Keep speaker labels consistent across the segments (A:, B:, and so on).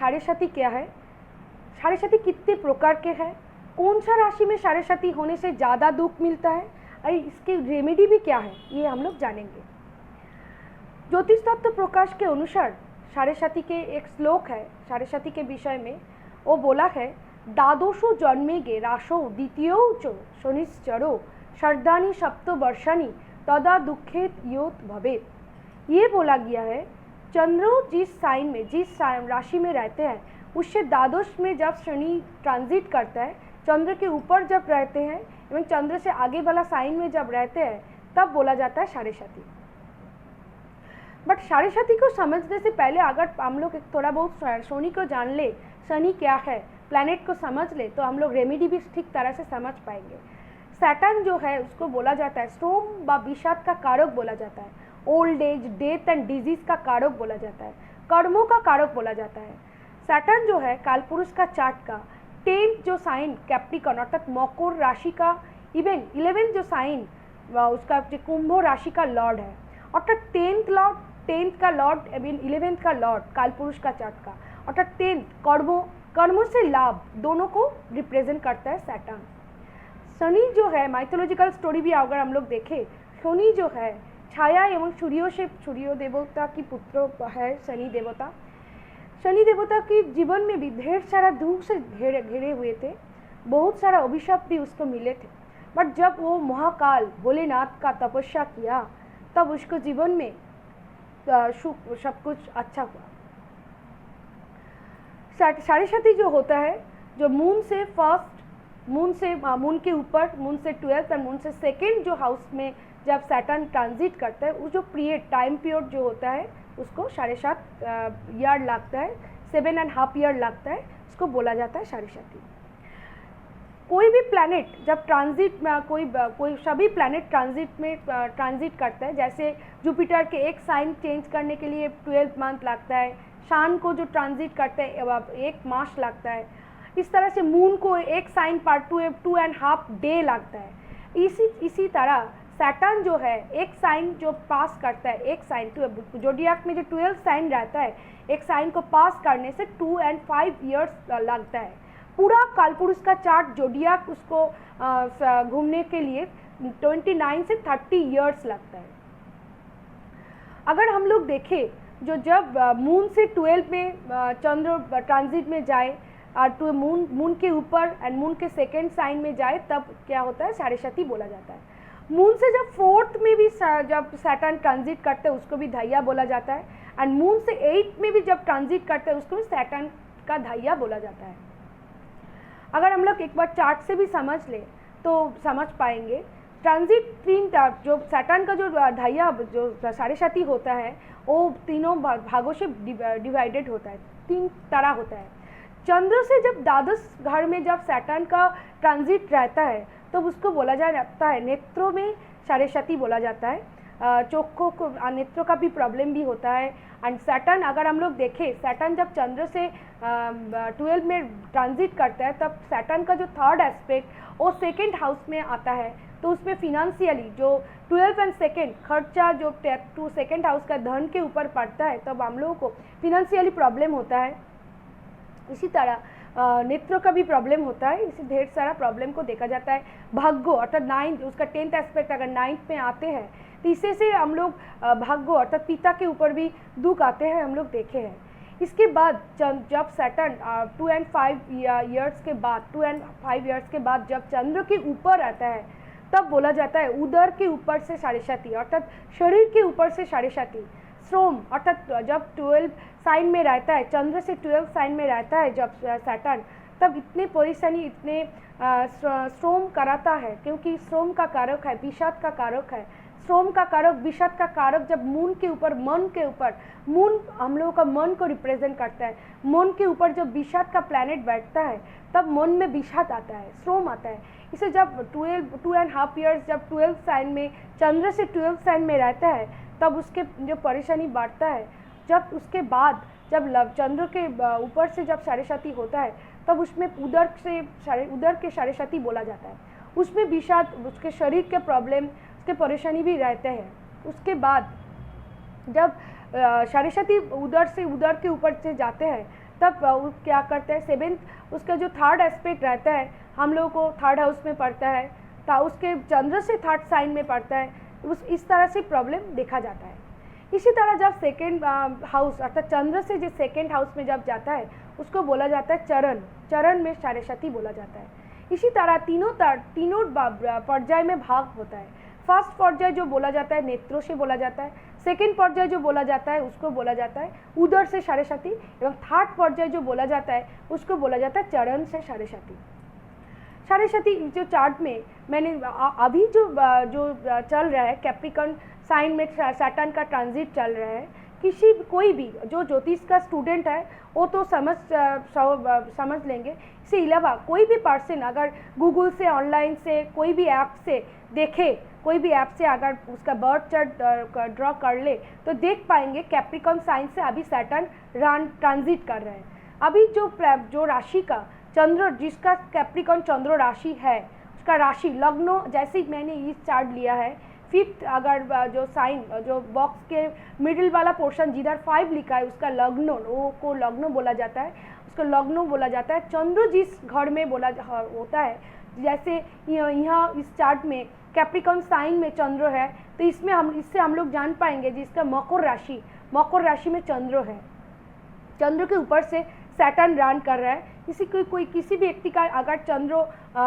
A: साढ़ेसाती क्या है, साढ़ेसाती कितने प्रकार के हैं, कौन सा राशि में साढ़ेसाती होने से ज़्यादा दुख मिलता है और इसके रेमेडी भी क्या है, ये हम लोग जानेंगे। ज्योतिष तत्व प्रकाश के अनुसार साढ़ेसाती के एक श्लोक है साढ़ेसाती के विषय में, वो बोला है द्वादशो जन्मे गे राशो द्वितीय च शनिश्चरो सर्दानी सप्त वर्षानी तदा दुखेत योत भवेत। ये बोला गया है चंद्र जिस साइन में जिस राशि में रहते हैं उससे द्वादश में जब शनि ट्रांजिट करता है, चंद्र के ऊपर जब रहते हैं एवं चंद्र से आगे वाला साइन में जब रहते हैं तब बोला जाता है साढ़ेसाती। बट साढ़ेसाती को समझने से पहले अगर हम लोग थोड़ा बहुत शनि को जान ले, शनि क्या है, प्लैनेट को समझ ले, तो हम लोग रेमेडी भी ठीक तरह से समझ पाएंगे। सैटर्न जो है उसको बोला जाता है श्रम व विषाद का कारक बोला जाता है, old age, death and disease का कारक बोला जाता है, कर्मों का कारक बोला जाता है। सैटर्न जो है कालपुरुष का चार्ट का 10th जो साइन कैप्रिकॉर्न अर्थात मकर राशि का, इवन 11th जो साइन उसका कुंभ राशि का लॉर्ड है, अर्थात 10th का लॉर्ड एवं 11th का लॉर्ड कालपुरुष का चार्ट का, अर्थात 10th कर्मों से लाभ दोनों को रिप्रेजेंट करता है सैटर्न। शनि जो है माइथोलॉजिकल स्टोरी भी अगर हम लोग देखें, शनि जो है छाया एवं सूर्य देवता की पुत्र है शनि देवता। शनि देवता के जीवन में भी ढेर सारा दुख से घिरे हुए थे, बहुत सारा अभिशाप भी उसको मिले थे, बट जब वो महाकाल भोलेनाथ का तपस्या किया तब उसको जीवन में सब कुछ अच्छा हुआ। साढ़ेसाती जो होता है जो मून से फर्स्ट, मून के ऊपर, मून से 12th और मून से 2nd जो हाउस में जब सैटर्न ट्रांजिट करता है, वो जो टाइम पीरियड जो होता है उसको 7.5 ईयर लगता है, 7.5 ईयर लगता है, उसको बोला जाता है साढ़ेसाती। कोई भी प्लैनेट जब ट्रांजिट में कोई सभी प्लैनेट ट्रांजिट करता है, जैसे जुपिटर के एक साइन चेंज करने के लिए 12 मंथ लगता है, सन को जो ट्रांजिट करते हैं 1 मास लगता है, इस तरह से मून को एक साइन पर 2.5 डे लगता है। इसी तरह सैटर्न जो है एक साइन जो पास करता है, एक साइन जोडियाक में जो 12 साइन रहता है, एक साइन को पास करने से 2 and 5 ईयर्स लगता है। पूरा कालपुरुष का चार्ट जोडियाक उसको घूमने के लिए 29 से 30 ईयर्स लगता है। अगर हम लोग देखें जब मून से 12 में चंद्र ट्रांजिट में जाए और मून के ऊपर एंड मून के 2nd साइन में जाए तब क्या होता है, साढ़ेसाती बोला जाता है। मून से जब 4th में भी जब सैटर्न ट्रांजिट करते हैं उसको भी धाइया बोला जाता है, एंड मून से 8th में भी जब ट्रांजिट करते हैं उसको भी सैटर्न का धाइया बोला जाता है। अगर हम लोग एक बार चार्ट से भी समझ ले तो समझ पाएंगे। ट्रांजिट 3 जो सैटर्न का जो धाइया जो साढ़ेसाती होता है वो तीनों भागों से डिवाइडेड होता है, 3 तरह होता है। चंद्र से जब द्वादश घर में जब सैटर्न का ट्रांजिट रहता है तो उसको बोला जाता है नेत्रों में साढ़ेसाती बोला जाता है, चोखों को नेत्रों का भी प्रॉब्लम भी होता है। एंड सैटर्न अगर हम लोग देखें, सैटर्न जब चंद्र से 12 में ट्रांजिट करता है तब सैटर्न का जो 3rd एस्पेक्ट वो 2nd हाउस में आता है, तो उसमें फिनेंशियली जो 12 एंड 2nd खर्चा जो 2nd हाउस का धन के ऊपर पड़ता है तब हम लोगों को फिनेंशियली प्रॉब्लम होता है। इसी तरह नेत्रों का भी प्रॉब्लम होता है, इसी ढेर सारा प्रॉब्लम को देखा जाता है। भाग्य अर्थात 9th उसका 10th एस्पेक्ट अगर 9th में आते हैं तो इससे से हम लोग भाग्य अर्थात पिता के ऊपर भी दुख आते हैं, हम लोग देखे हैं। इसके बाद जब सैटर्न 2 and 5 ईयर्स के बाद 2 and 5 ईयर्स के बाद जब चंद्र के ऊपर आता है तब बोला जाता है उदर के ऊपर से साढ़ेसाती अर्थात शरीर के ऊपर से साढ़ेसाती। श्रोम अर्थात जब 12 साइन में रहता है, चंद्र से 12 साइन में रहता है जब सैटर्न, तब इतने परेशानी इतने श्रोम कराता है, क्योंकि श्रोम का कारक है, विषाद का कारक है। श्रोम का कारक, विषाद का कारक जब मून के ऊपर, मन के ऊपर, मून हम लोगों का मन को रिप्रेजेंट करता है, मन के ऊपर जब विषाद का प्लैनेट बैठता है तब मन में विषाद आता है, श्रोम आता है। इसे जब 2.5 ईयर्स जब 12 साइन में, चंद्र से 12 साइन में रहता है तब उसके जो परेशानी बढ़ता है। जब उसके बाद जब चंद्र के ऊपर से जब साढ़ेसाती होता है तब उसमें उदर के साढ़ेसाती बोला जाता है, उसमें विषाद, उसके शरीर के प्रॉब्लम, उसके परेशानी भी रहते हैं। उसके बाद जब साढ़ेसाती उदर के ऊपर से जाते हैं तब वो क्या करते हैं, सेवेंथ उसका जो थर्ड एस्पेक्ट रहता है, हम लोगों को थर्ड हाउस में पड़ता है, उसके चंद्र से थर्ड साइन में पड़ता है, इस तरह से प्रॉब्लम देखा जाता है। इसी तरह जब सेकेंड हाउस अर्थात चंद्र से जो सेकेंड हाउस में जब जाता है उसको बोला जाता है चरण, चरण में साढ़ेसाती बोला जाता है। इसी तरह तीनों पर्याय में भाग होता है। फर्स्ट पर्याय जो बोला जाता है नेत्रों से बोला जाता है, सेकेंड पर्याय जो बोला जाता है उसको बोला जाता है उदर से साढ़ेसाती, एवं थर्ड पर्याय जो बोला जाता है उसको बोला जाता है चरण से साढ़ेसाती। साढ़ेसाती जो चार्ट में मैंने अभी जो चल रहा है कैप्रिकॉर्न साइन में सैटर्न का ट्रांजिट चल रहा है, कोई भी जो ज्योतिष का स्टूडेंट है वो तो समझ लेंगे। इसके अलावा कोई भी पर्सन अगर गूगल से ऑनलाइन से कोई भी ऐप से देखे, कोई भी ऐप से अगर उसका बर्थ चार्ट ड्रॉ कर ले तो देख पाएंगे कैप्रिकॉर्न साइन से अभी सैटर्न ट्रांजिट कर रहे हैं। अभी जो राशि का चंद्र, जिसका कैप्रिकॉर्न चंद्र राशि है, उसका राशि लग्नो, जैसे मैंने इस चार्ट लिया है फिफ्थ, अगर जो साइन जो बॉक्स के मिडिल वाला पोर्शन जिधर 5 लिखा है उसका लग्नो, वो को लग्नो बोला जाता है, उसको लग्नो बोला जाता है। चंद्र जिस घर में होता है, जैसे यहाँ इस चार्ट में कैप्रिकॉर्न साइन में चंद्र है तो इससे हम लोग जान पाएंगे जिसका मकर राशि में चंद्र है, चंद्र के ऊपर से सैटर्न रन कर रहा है। किसी भी व्यक्ति का अगर चंद्र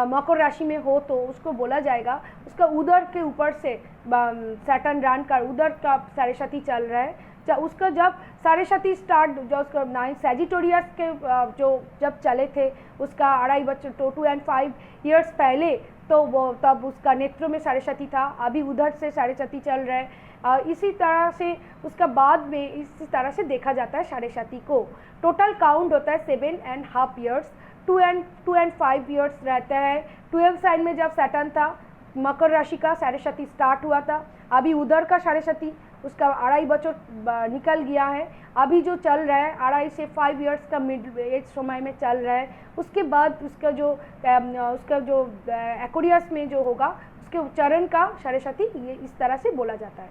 A: मकर राशि में हो तो उसको बोला जाएगा उसका उदर के ऊपर से सैटर्न रन कर, उदर का साढ़ेसाती चल रहा है। उसका जब साढ़ेसाती स्टार्ट, जो उसका 9 सैजिटेरियस के जो जब चले थे उसका 2.5 बच्चे 2 and 5 ईयर्स पहले, तो वो तब उसका नेत्रों में साढ़ेसाती था, अभी उधर से साढ़ेसाती चल रहा है। इसी तरह से उसका बाद में इसी तरह से देखा जाता है साढ़ेसाती को। टोटल काउंट होता है 7.5 ईयर्स, 2 and 5 ईयर्स रहता है। 12 साइन में जब सैटर्न था, मकर राशि का साढ़ेसाती स्टार्ट हुआ था, अभी उधर का साढ़ेसाती उसका 2.5 बच्चों निकल गया है, अभी जो चल रहा है 2.5 से 5 ईयर्स का मिड एज समय में चल रहा है। उसके बाद उसका जो एक्वेरियस में जो होगा उसके चरण का साढ़ेसाती ये इस तरह से बोला जाता है।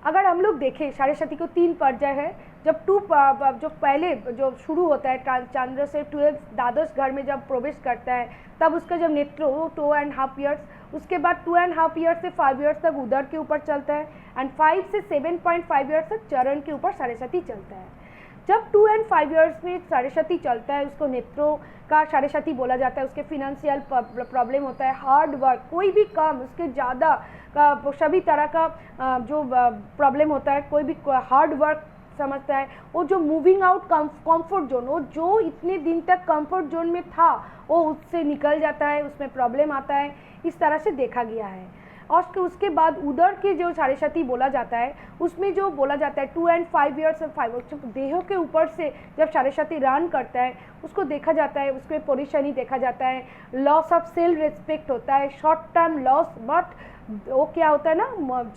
A: अगर हम लोग देखें साढ़ेसाती को 3 पर्याय है। जब जो पहले जो शुरू होता है चंद्र से 12 द्वादश घर में जब प्रवेश करता है तब उसका जब नेत्र हो 2.5 ईयर्स, उसके बाद 2.5 ईयर्स से 5 ईयर्स तक उदर के ऊपर चलता है, एंड 5 से 7.5 ईयर्स तक चरण के ऊपर साढ़ेसाती चलता है। जब 2 and 5 ईयर्स में साढ़ेसाती चलता है उसको नेत्रों का साढ़ेसाती बोला जाता है। उसके फिनेंशियल प्रॉब्लम होता है, हार्ड वर्क, कोई भी काम उसके ज़्यादा का सभी तरह का जो प्रॉब्लम होता है, कोई भी हार्ड वर्क समझता है, वो जो मूविंग आउट कंफर्ट जोन, वो जो इतने दिन तक कंफर्ट जोन में था वो उससे निकल जाता है, उसमें प्रॉब्लम आता है, इस तरह से देखा गया है। और उसके बाद उदर के जो साढ़ेसाती बोला जाता है उसमें जो बोला जाता है 2 and 5 ईयर्स और 5 देहों के ऊपर से जब साढ़ेसाती रन करता है उसको देखा जाता है, उसमें परेशानी देखा जाता है, लॉस ऑफ सेल्फ रिस्पेक्ट होता है, शॉर्ट टर्म लॉस, बट वो क्या होता है ना,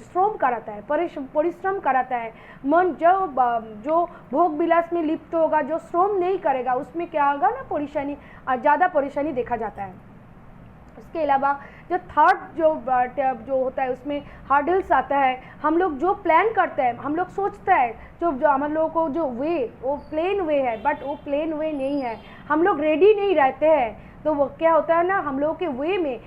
A: श्रम कराता है, परिश्रम कराता है। मन जो भोग विलास में लिप्त होगा, जो श्रम नहीं करेगा उसमें क्या होगा ना, परेशानी, ज़्यादा परेशानी देखा जाता है। उसके अलावा जो थर्ड जो होता है उसमें हार्डल्स आता है। हम लोग जो प्लान करते हैं, हम लोग सोचते हैं जो हम लोगों को जो वे वो प्लेन वे है, बट वो प्लेन वे नहीं है, हम लोग रेडी नहीं रहते हैं, तो वो क्या होता है ना, हम लोगों के वे में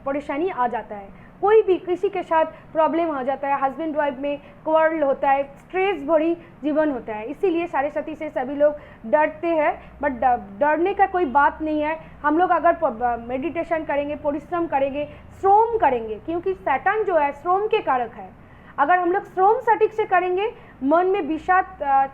A: परेशानी आ जाता है। कोई भी किसी के साथ प्रॉब्लम हो जाता है, हस्बैंड वाइफ में क्वार्रल होता है, स्ट्रेस भरी जीवन होता है, इसीलिए साढ़ेसाती से सभी लोग डरते हैं। बट डरने का कोई बात नहीं है। हम लोग अगर मेडिटेशन करेंगे, परिश्रम करेंगे, श्रम करेंगे, क्योंकि सैटर्न जो है श्रम के कारक है। अगर हम लोग श्रम सटीक से करेंगे, मन में विषाद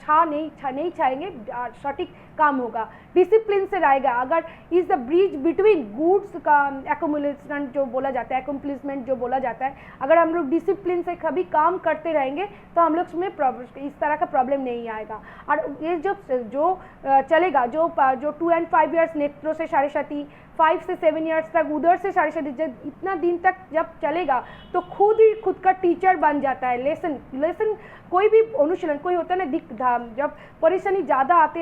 A: नहीं छाएंगे, सटीक काम होगा, डिसिप्लिन से रहेगा। अगर is the bridge between goods का एक्युमुलेशन जो बोला जाता है, एक्म्प्लिशमेंट जो बोला जाता है, अगर हम लोग डिसिप्लिन से कभी काम करते रहेंगे तो हम लोग में इस तरह का प्रॉब्लम नहीं आएगा। और ये जो चलेगा, जो 2 and 5 ईयर्स नेत्रों से साढ़ेसाती, 5 से 7 ईयर्स तक उधर से साढ़ेसाती, जब इतना दिन तक जब चलेगा तो खुद का टीचर बन जाता है। लेसन कोई भी अनुशीलन, कोई होता है ना, जब परेशानी ज़्यादा आते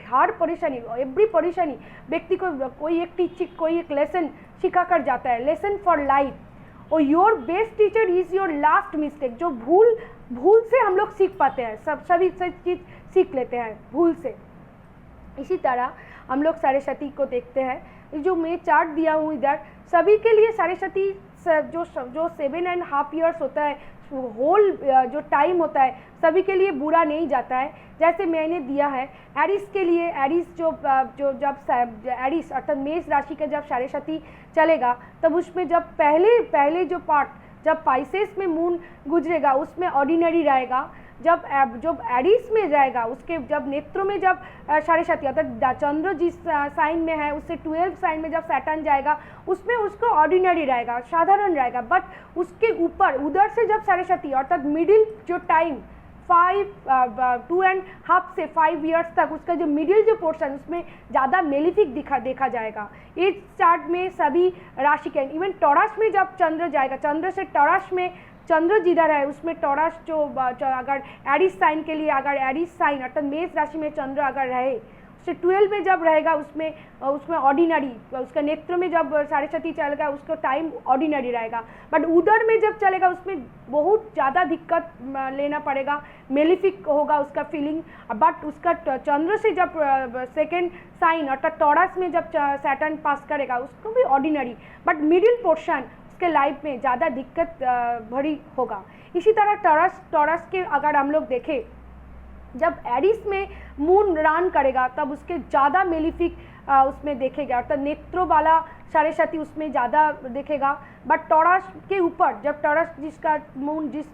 A: हर परेशानी, एवरी परेशानी व्यक्ति को कोई एक लेसन सिखा कर जाता है, लेसन फॉर लाइफ। और your best teacher is your last mistake. जो भूल से हम लोग सीख पाते हैं, सभी चीज़ सीख लेते हैं भूल से। इसी तरह हम लोग साढ़ेसाती को देखते हैं। जो मैं चार्ट दिया हूँ इधर, सभी के लिए साढ़ेसाती जो 7.5 ईयर्स होता है, होल जो टाइम होता है, सभी के लिए बुरा नहीं जाता है। जैसे मैंने दिया है एरिस के लिए, एरिस जो जब एरिस अर्थात मेष राशि का जब साढ़ेसाती चलेगा, तब उसमें जब पहले जो पार्ट जब पाइसेस में मून गुजरेगा उसमें ऑर्डिनरी रहेगा। जब एरिस में जाएगा, उसके जब नेत्रों में जब साढ़ेसाती अर्थात चंद्र जिस साइन में है उससे 12 साइन में जब सैटर्न जाएगा उसमें उसको ऑर्डिनरी रहेगा, साधारण रहेगा। बट उसके ऊपर उधर से जब साढ़ेसाती अर्थात मिडिल जो टाइम 2.5 से 5 ईयर्स तक उसका जो मिडिल जो पोर्शन उसमें ज़्यादा मेलिफिक देखा जाएगा। इस चार्ट में सभी राशि के, इवन टॉरस में जब चंद्र जाएगा, चंद्र से टॉरस में चंद्र जिधर है उसमें टॉरस जो अगर एरिस साइन के लिए, अगर एरिस साइन अर्थात मेष राशि में चंद्र अगर रहे, उससे 12 में जब रहेगा उसमें ऑर्डिनरी, उसका नेत्र में जब साढ़ेसाती चलेगा उसको टाइम ऑर्डिनरी रहेगा। बट उधर में जब चलेगा उसमें बहुत ज़्यादा दिक्कत लेना पड़ेगा, मेलिफिक होगा उसका फीलिंग। बट उसका चंद्र से जब सेकेंड साइन अर्थात टॉरस में जब सैटर्न पास करेगा उसको भी ऑर्डिनरी, बट मिडिल पोर्शन उसके लाइफ में ज़्यादा दिक्कत भरी होगा। इसी तरह टॉरस के अगर हम लोग देखें, जब एरिस में मून रन करेगा तब उसके ज़्यादा मेलिफिक उसमें देखेगा अर्थात नेत्रों वाला साढ़ेसाती उसमें ज़्यादा देखेगा। बट टॉरस के ऊपर जब टॉरस जिसका मून जिस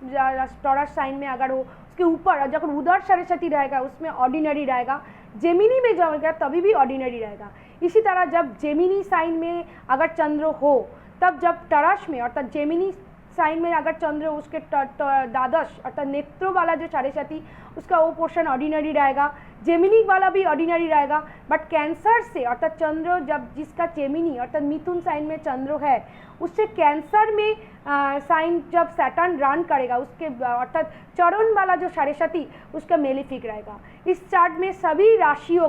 A: टॉरस साइन में अगर हो उसके ऊपर जब उधर साढ़ेसाती रहेगा उसमें ऑर्डिनरी रहेगा। जेमिनी में जाएगा तभी भी ऑर्डिनरी रहेगा। इसी तरह जब जेमिनी साइन में अगर चंद्र हो तब जब टॉरस में अर्थात जेमिनी साइन में अगर चंद्र उसके द्वादश अर्थात नेत्रों वाला जो साढ़ेसाती उसका वो पोर्शन ऑर्डिनरी रहेगा, जेमिनी वाला भी ऑर्डिनरी रहेगा। बट कैंसर से अर्थात चंद्र जब जिसका जेमिनी अर्थात मिथुन साइन में चंद्र है उससे कैंसर में साइन जब सैटर्न रन करेगा उसके अर्थात चरण वाला जो साढ़ेसाती उसका मेलिफिक रहेगा। इस चार्ट में सभी राशियों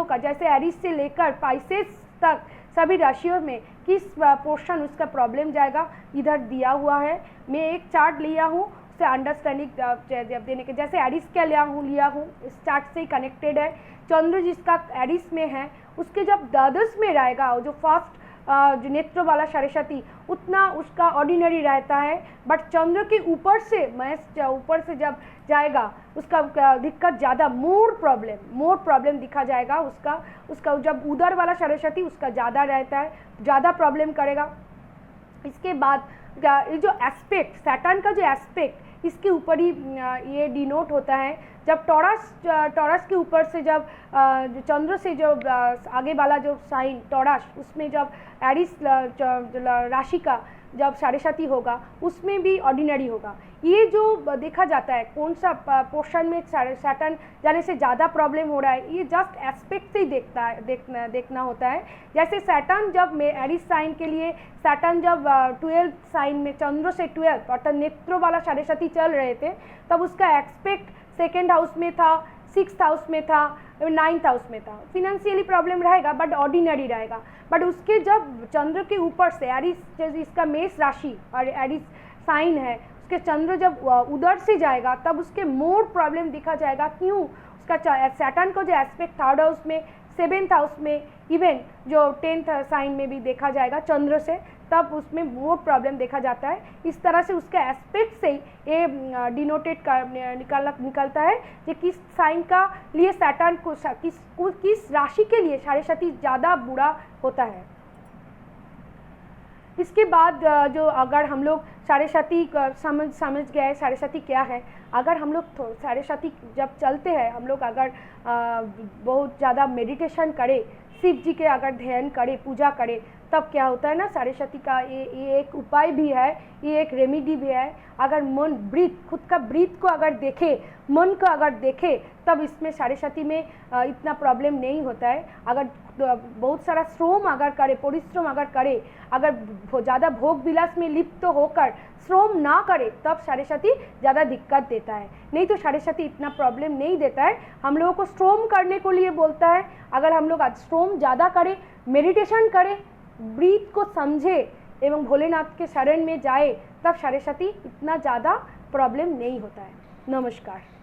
A: का जैसे एरिस से लेकर पाइसेस तक सभी राशियों में किस पोर्शन उसका प्रॉब्लम जाएगा इधर दिया हुआ है। मैं एक चार्ट लिया हूँ उससे अंडरस्टैंडिंग देने के, जैसे एरिस क्या लिया हूँ इस चार्ट से ही कनेक्टेड है। चंद्र जिसका एरिस में है उसके जब द्वादश में रहेगा जो फर्स्ट जो नेत्र वाला साढ़ेसाती उतना उसका ऑर्डिनरी रहता है। बट चंद्र के ऊपर से जब जाएगा उसका दिक्कत ज़्यादा मोर प्रॉब्लम दिखा जाएगा। उसका जब उधर वाला साढ़ेसाती उसका ज़्यादा रहता है, ज़्यादा प्रॉब्लम करेगा। इसके बाद ये जो एस्पेक्ट सैटर्न का जो एस्पेक्ट इसके ऊपर ही ये डिनोट होता है। जब टॉरस के ऊपर से जब चंद्र से जो आगे वाला जो साइन टॉरस उसमें जब एरिस राशि का जब साढ़ेसाती होगा उसमें भी ऑर्डिनरी होगा। ये जो देखा जाता है कौन सा पोर्शन में सैटर्न जाने से ज़्यादा प्रॉब्लम हो रहा है, ये जस्ट एस्पेक्ट से ही देखना होता है। जैसे सैटर्न जब एरिस साइन के लिए सैटर्न जब 12 साइन में चंद्र से 12 अर्थात नेत्रों वाला साढ़ेसाती चल रहे थे तब उसका एक्सपेक्ट सेकेंड हाउस में था, 6th हाउस में था, 9th हाउस में था। फिनेंशियली प्रॉब्लम रहेगा बट ऑर्डिनरी रहेगा। बट उसके जब चंद्र के ऊपर से एरिस इसका मेष राशि और एरिस साइन है उसके चंद्र जब उधर से जाएगा तब उसके मोर प्रॉब्लम दिखा जाएगा। क्यों? उसका सैटर्न को जो एस्पेक्ट 3rd हाउस में, 7th हाउस में, इवन जो 10th साइन में भी देखा जाएगा चंद्र से, तब उसमें मोर प्रॉब्लम देखा जाता है। इस तरह से उसका एस्पेक्ट से ये डिनोटेड निकलता है कि किस साइन का लिए सैटर्न को किस राशि के लिए साढ़ेसाती ज़्यादा बुरा होता है। इसके बाद जो अगर हम लोग साढ़ेसाती समझ गए साढ़ेसाती क्या है, अगर हम लोग साढ़ेसाती जब चलते हैं हम लोग अगर बहुत ज़्यादा मेडिटेशन करें, शिव जी के अगर ध्यान करें, पूजा करें, तब क्या होता है ना साढ़ेसाती का ये एक उपाय भी है, ये एक रेमेडी भी है। अगर मन खुद का ब्रीथ को अगर देखे, मन को अगर देखे तब इसमें साढ़ेसाती में इतना प्रॉब्लम नहीं होता है। अगर बहुत सारा श्रम अगर करे, परिश्रम अगर करे, अगर ज़्यादा भोग विलास में लिप्त होकर श्रम ना करे तब साढ़ेसाती ज़्यादा दिक्कत देता है। नहीं तो साढ़ेसाती इतना प्रॉब्लम नहीं देता है। हम लोगों को श्रम करने को लिए बोलता है। अगर हम लोग श्रम ज़्यादा करें, मेडिटेशन करें, ब्रीथ को समझे एवं भोलेनाथ के शरण में जाए तब साढ़ेसाती इतना ज़्यादा प्रॉब्लम नहीं होता है। नमस्कार।